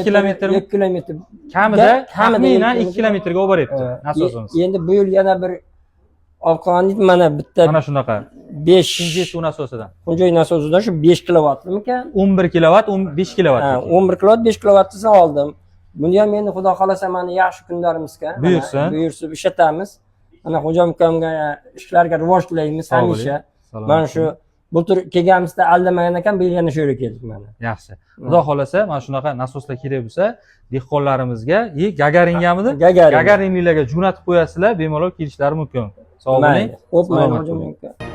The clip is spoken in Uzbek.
kilometr 2 kilometr kamida taxminan 2 kilometrga olib boryapti nasosimiz. Endi bu yil yana bir obqonlik mana bitta Mana shunaqa 5 Tunji suv nasosidan. Tunji nasosidan shu 5 kilovatmikan? 11 kilovat, 5 kilovat. 11 kilovat, 5 kilovatni oldim. Buni ham endi xudo xolasa mana yaxshi kunlarimizga buyursa ishlatamiz. Mana xo'jam ukamga ishlarga rivoj tilaymiz hamisha. Mana shu bultur kelganimizda aldamagan ekan, bu yana shu yerga keldik mana. Yaxshi. Xudo xolasa mana shunaqa nasoslar kerak bo'lsa, dehqonlarimizga, Gagaringamidi? Gagarinliklarga jo'natib qo'yasizlar, bemalol kelishlari mumkin. Sog' bo'ling. Xo'p, mana xo'jam uka.